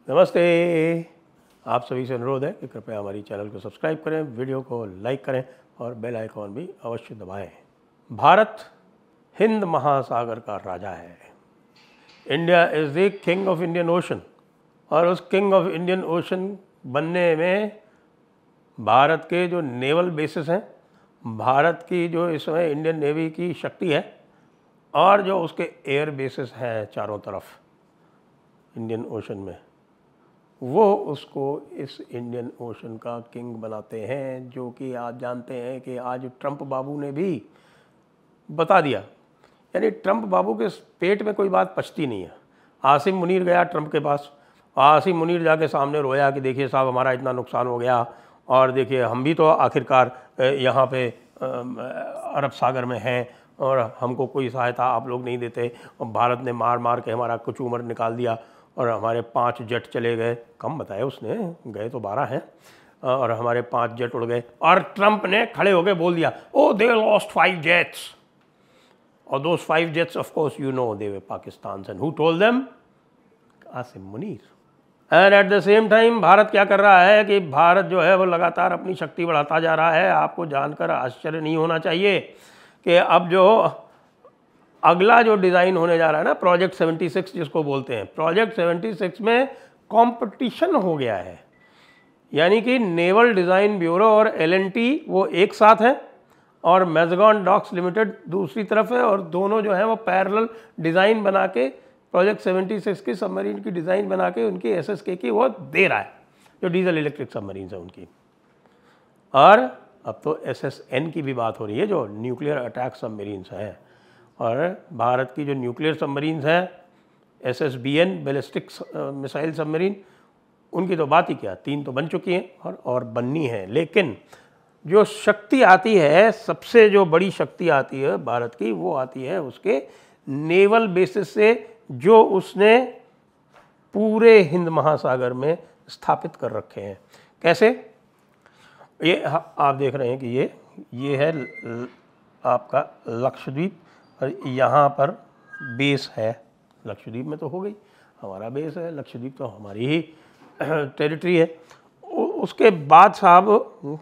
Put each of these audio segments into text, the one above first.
नमस्ते। आप सभी से अनुरोध है कि कृपया हमारी चैनल को सब्सक्राइब करें, वीडियो को लाइक करें और बेल आइकॉन भी अवश्य दबाएं। भारत हिंद महासागर का राजा है। India is the king of Indian ocean और उस किंग ऑफ इंडियन ओशन बनने में भारत के जो नेवल बेसिस हैं, भारत की जो इस समय इंडियन नेवी की शक्ति है और जो उसके एयर बेसिस हैं चारों तरफ इंडियन ओशन में, वो उसको इस इंडियन ओशन का किंग बनाते हैं। जो कि आप जानते हैं कि आज ट्रंप बाबू ने भी बता दिया, यानी ट्रंप बाबू के पेट में कोई बात पचती नहीं है। आसिम मुनीर गया ट्रंप के पास, आसिम मुनीर जाके सामने रोया कि देखिए साहब हमारा इतना नुकसान हो गया और देखिए हम भी तो आखिरकार यहाँ पे अरब सागर में हैं और हमको कोई सहायता आप लोग नहीं देते और भारत ने मार मार के हमारा कुछ उम्र निकाल दिया और हमारे 5 जेट चले गए। कम बताया उसने, गए तो 12 हैं और हमारे 5 जेट उड़ गए। और ट्रंप ने खड़े होकर बोल दिया, ओ दे लॉस्ट 5 जेट्स और दोस 5 jets of course you know they way Pakistan and who told them? Asim Munir. And at the same time Bharat क्या कर रहा है कि भारत जो है वो लगातार अपनी शक्ति बढ़ाता जा रहा है। आपको जानकर आश्चर्य नहीं होना चाहिए कि अब जो अगला जो डिज़ाइन होने जा रहा है ना, प्रोजेक्ट 76 जिसको बोलते हैं, प्रोजेक्ट 76 में कंपटीशन हो गया है। यानी कि नेवल डिज़ाइन ब्यूरो और एल&टी वो एक साथ हैं और मैज़गान डॉक्स लिमिटेड दूसरी तरफ है और दोनों जो है वो पैरेलल डिज़ाइन बना के प्रोजेक्ट 76 की सबमरीन की डिज़ाइन बना के उनकी एसएसके की वो दे रहा है, जो डीजल इलेक्ट्रिक सबमरीन है उनकी। और अब तो SSN की भी बात हो रही है, जो न्यूक्लियर अटैक सबमरीन्स हैं। और भारत की जो न्यूक्लियर सबमरीन्स हैं, SSBN बैलिस्टिक मिसाइल सबमरीन, उनकी तो बात ही क्या, 3 तो बन चुकी हैं और बननी है। लेकिन जो शक्ति आती है, सबसे जो बड़ी शक्ति आती है भारत की, वो आती है उसके नेवल बेसिस से, जो उसने पूरे हिंद महासागर में स्थापित कर रखे हैं। कैसे? ये आप देख रहे हैं कि ये है आपका लक्षद्वीप और यहाँ पर बेस है। लक्षद्वीप में तो हो गई, हमारा बेस है, लक्षद्वीप तो हमारी ही टेरिटरी है। उसके बाद साहब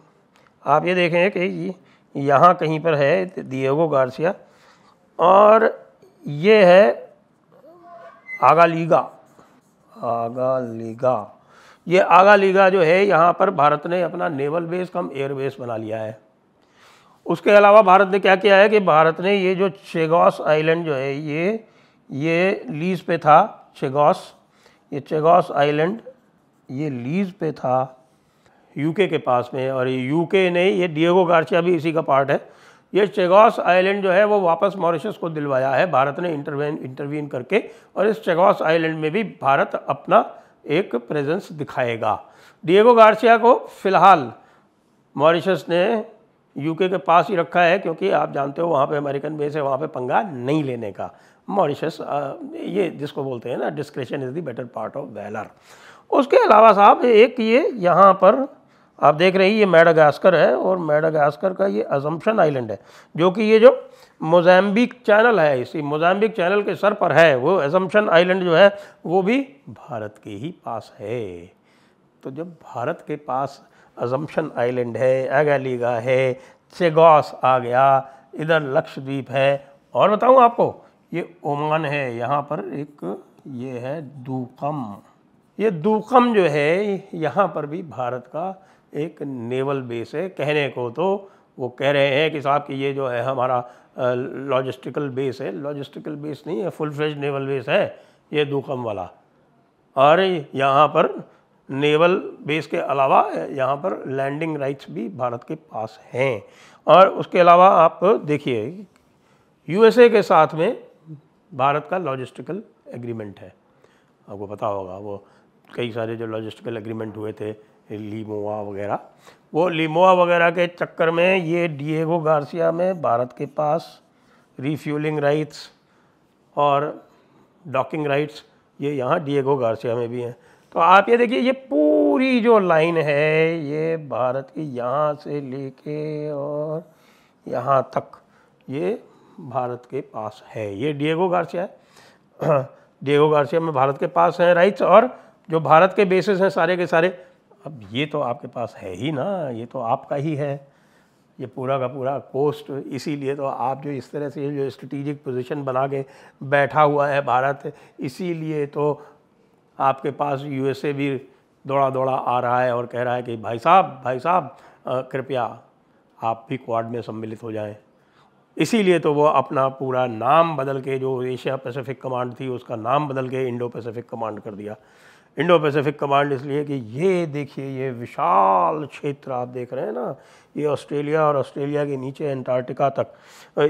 आप ये देखें कि यहाँ कहीं पर है डिएगो गार्सिया और ये है आगालीगा। ये आगालीगा जो है, यहाँ पर भारत ने अपना नेवल बेस कम एयर बेस बना लिया है। उसके अलावा भारत ने क्या किया है कि भारत ने ये जो चेगोस आइलैंड जो है, ये लीज पे था। ये चेगोस आइलैंड ये लीज पे था यूके के पास में, और ये यूके ने, ये डिएगो गार्सिया भी इसी का पार्ट है। ये चेगोस आइलैंड जो है वो वापस मॉरिशस को दिलवाया है भारत ने इंटरवीन करके, और इस चेगोस आइलैंड में भी भारत अपना एक प्रेजेंस दिखाएगा। डिएगो गार्सिया को फिलहाल मॉरिशस ने यूके के पास ही रखा है, क्योंकि आप जानते हो वहाँ पे अमेरिकन बेस है, वहाँ पे पंगा नहीं लेने का। मॉरिशस ये जिसको बोलते हैं ना, discretion is the better part of valour. उसके अलावा साहब एक ये यहाँ पर आप देख रहे हैं, ये मेडागास्कर है और मेडागास्कर का ये अजम्पशन आइलैंड है, जो कि ये जो मोज़ाम्बिक चैनल है, इसी मोज़ाम्बिक चैनल के सर पर है। वो अजम्पशन आइलैंड जो है वो भी भारत के ही पास है। तो जब भारत के पास अजम्पशन आइलैंड है, आगालीगा है, चेगोस आ गया, इधर लक्षद्वीप है, और बताऊं आपको ये ओमान है, यहाँ पर एक ये है दूकम। ये दूकम जो है, यहाँ पर भी भारत का एक नेवल बेस है। कहने को तो वो कह रहे हैं कि साहब कि ये जो है हमारा लॉजिस्टिकल बेस है, लॉजिस्टिकल बेस नहीं है, फुल फ्लेज नेवल बेस है ये दूकम वाला। और यहाँ पर नेवल बेस के अलावा यहाँ पर लैंडिंग राइट्स भी भारत के पास हैं। और उसके अलावा आप देखिए, यूएसए के साथ में भारत का लॉजिस्टिकल एग्रीमेंट है। आपको पता होगा वो कई सारे जो लॉजिस्टिकल एग्रीमेंट हुए थे, लिमोआ वगैरह, वो लिमोआ वगैरह के चक्कर में ये डिएगो गार्सिया में भारत के पास रिफ्यूलिंग राइट्स और डॉकिंग राइट्स ये यहाँ डिएगो गार्सिया में भी हैं। तो आप ये देखिए, ये पूरी जो लाइन है ये भारत की यहाँ से लेके और यहाँ तक ये भारत के पास है। ये डिएगो गार्सिया है। डिएगो गार्सिया में भारत के पास है राइट्स, और जो भारत के बेसिस हैं सारे के सारे, अब ये तो आपके पास है ही ना, ये तो आपका ही है, ये पूरा का पूरा कोस्ट। इसीलिए तो आप जो इस तरह से जो स्ट्रेटेजिक पोजीशन बना के बैठा हुआ है भारत, इसीलिए तो आपके पास यूएसए भी दौड़ा दौड़ा आ रहा है और कह रहा है कि भाई साहब कृपया आप भी क्वाड में सम्मिलित हो जाएं। इसीलिए तो वो अपना पूरा नाम बदल के, जो एशिया पैसिफिक कमांड थी उसका नाम बदल के इंडो पैसिफिक कमांड कर दिया। इंडो पैसिफिक कमांड इसलिए कि ये देखिए, ये विशाल क्षेत्र आप देख रहे हैं ना, ये ऑस्ट्रेलिया और ऑस्ट्रेलिया के नीचे अंटार्कटिका तक,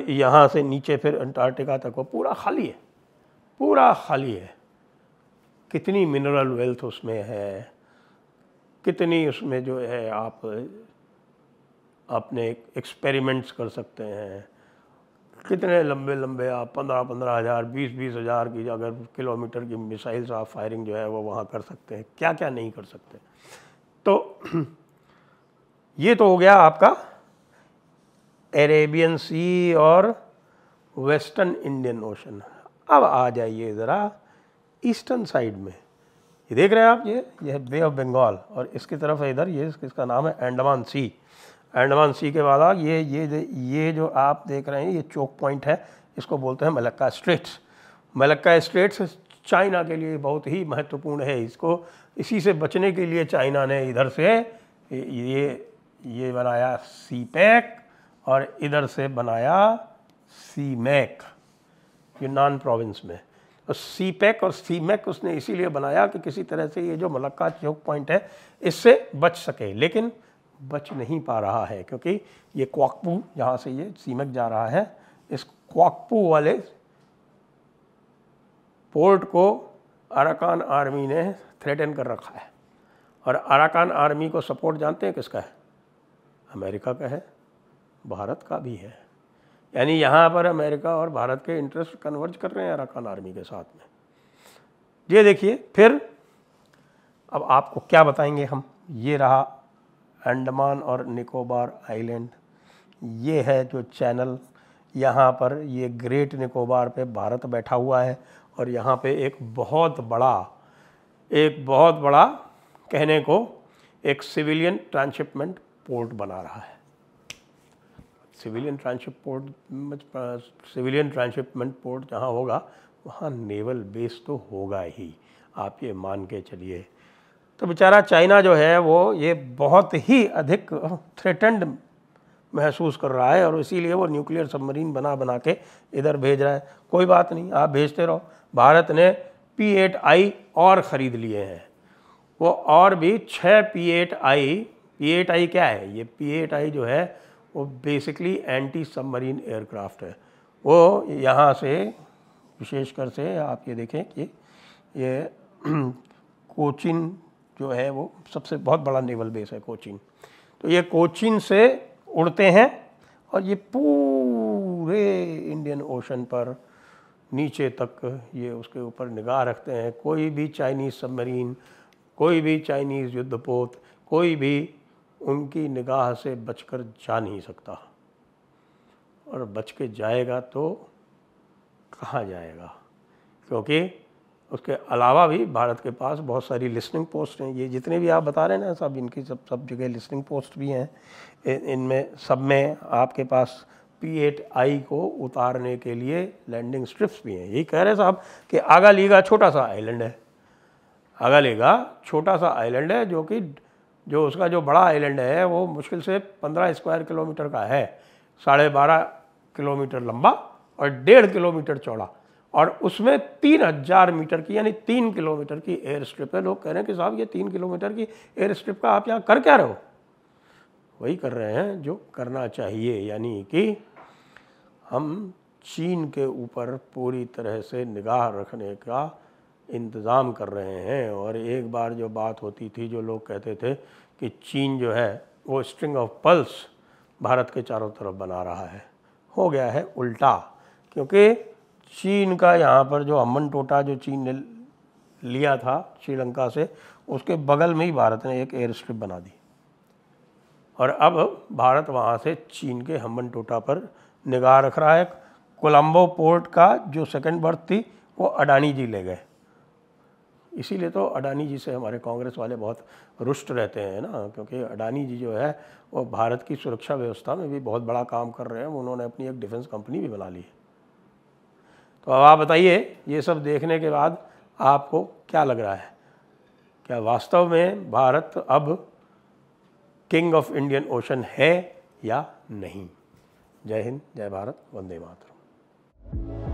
यहाँ से नीचे फिर अंटार्कटिका तक, वो पूरा खाली है, पूरा खाली है। कितनी मिनरल वेल्थ उसमें है, कितनी उसमें जो है आप अपने एक्सपेरिमेंट्स कर सकते हैं, कितने लंबे लंबे आप 15-15 हज़ार 20-20 हज़ार की अगर किलोमीटर की मिसाइल्स आप फायरिंग जो है वो वहाँ कर सकते हैं, क्या क्या नहीं कर सकते। तो ये तो हो गया आपका अरेबियन सी और वेस्टर्न इंडियन ओशन। अब आ जाइए ज़रा ईस्टर्न साइड में, ये देख रहे हैं आप, ये है बे ऑफ बंगाल और इसकी तरफ है इधर, ये इसका नाम है अंडमान सी। अंडमान सी के बाद ये जो आप देख रहे हैं ये चोक पॉइंट है, इसको बोलते हैं Malacca straits. Malacca straits China के लिए बहुत ही महत्वपूर्ण है। इसको इसी से बचने के लिए चाइना ने इधर से ये बनाया सी पैक और इधर से बनाया सी मैक यूनान प्रोविंस में। तो सी पैक और सी मैक उसने इसीलिए बनाया कि किसी तरह से ये जो मलक्का चोक पॉइंट है इससे बच सके, लेकिन बच नहीं पा रहा है क्योंकि ये क्वाकपू, जहाँ से ये सीमक जा रहा है, इस क्वाकपू वाले पोर्ट को अराकान आर्मी ने थ्रेटन कर रखा है। और अराकान आर्मी को सपोर्ट जानते हैं किसका है? अमेरिका का है, भारत का भी है। यानी यहाँ पर अमेरिका और भारत के इंटरेस्ट कन्वर्ज कर रहे हैं अराकान आर्मी के साथ में। ये देखिए, फिर अब आपको क्या बताएंगे हम, ये रहा अंडमान और निकोबार आइलैंड, ये है जो चैनल, यहाँ पर ये ग्रेट निकोबार पे भारत बैठा हुआ है और यहाँ पे एक बहुत बड़ा कहने को एक सिविलियन ट्रांसशिपमेंट पोर्ट बना रहा है। सिविलियन ट्रांसशिपमेंट पोर्ट जहाँ होगा वहाँ नेवल बेस तो होगा ही, आप ये मान के चलिए। तो बेचारा चाइना जो है वो ये बहुत ही अधिक थ्रेटन्ड महसूस कर रहा है और इसीलिए वो न्यूक्लियर सबमरीन बना के इधर भेज रहा है। कोई बात नहीं, आप भेजते रहो। भारत ने P-8I और ख़रीद लिए हैं, वो और भी 6 P-8I क्या है? ये P-8I जो है वो बेसिकली एंटी सबमरीन एयरक्राफ्ट है। वो यहाँ से विशेषकर से आप ये देखें कि ये कोचिन जो है वो सबसे बहुत बड़ा नेवल बेस है कोचिन। तो ये कोचिन से उड़ते हैं और ये पूरे इंडियन ओशन पर नीचे तक ये उसके ऊपर निगाह रखते हैं। कोई भी चाइनीज़ सबमरीन, कोई भी चाइनीज़ युद्धपोत, कोई भी उनकी निगाह से बचकर जा नहीं सकता, और बच के जाएगा तो कहाँ जाएगा, क्योंकि उसके अलावा भी भारत के पास बहुत सारी लिस्निंग पोस्ट हैं। ये जितने भी आप बता रहे हैं ना, सब इनकी सब जगह लिस्निंग पोस्ट भी हैं। इनमें सब में आपके पास P-8I को उतारने के लिए लैंडिंग स्ट्रिप्स भी हैं। यही कह रहे साहब कि आगालीगा छोटा सा आइलैंड है, आगालीगा छोटा सा आइलैंड है, जो उसका जो बड़ा आइलैंड है वो मुश्किल से 15 स्क्वायर किलोमीटर का है, 12.5 किलोमीटर लंबा और 1.5 किलोमीटर चौड़ा, और उसमें 3000 मीटर की यानी 3 किलोमीटर की एयर स्ट्रिप है। लोग कह रहे हैं कि साहब ये 3 किलोमीटर की एयर स्ट्रिप का आप यहाँ कर क्या रहे हो? वही कर रहे हैं जो करना चाहिए, यानी कि हम चीन के ऊपर पूरी तरह से निगाह रखने का इंतज़ाम कर रहे हैं। और एक बार जो बात होती थी, जो लोग कहते थे कि चीन जो है वो स्ट्रिंग ऑफ पल्स भारत के चारों तरफ बना रहा है, हो गया है उल्टा। क्योंकि चीन का यहाँ पर जो अम्बन टोटा जो चीन ने लिया था श्रीलंका से, उसके बगल में ही भारत ने एक एयर स्ट्रिप बना दी, और अब भारत वहाँ से चीन के हम्बन टोटा पर निगाह रख रहा है। कोलंबो पोर्ट का जो सेकंड बर्थ थी वो अडानी जी ले गए, इसीलिए तो अडानी जी से हमारे कांग्रेस वाले बहुत रुष्ट रहते हैं ना, क्योंकि अडानी जी जो है वो भारत की सुरक्षा व्यवस्था में भी बहुत बड़ा काम कर रहे हैं। उन्होंने अपनी एक डिफेंस कंपनी भी बना ली है। तो अब आप बताइए, ये सब देखने के बाद आपको क्या लग रहा है? क्या वास्तव में भारत अब किंग ऑफ इंडियन ओशन है या नहीं? जय हिंद, जय भारत, वंदे मातरम।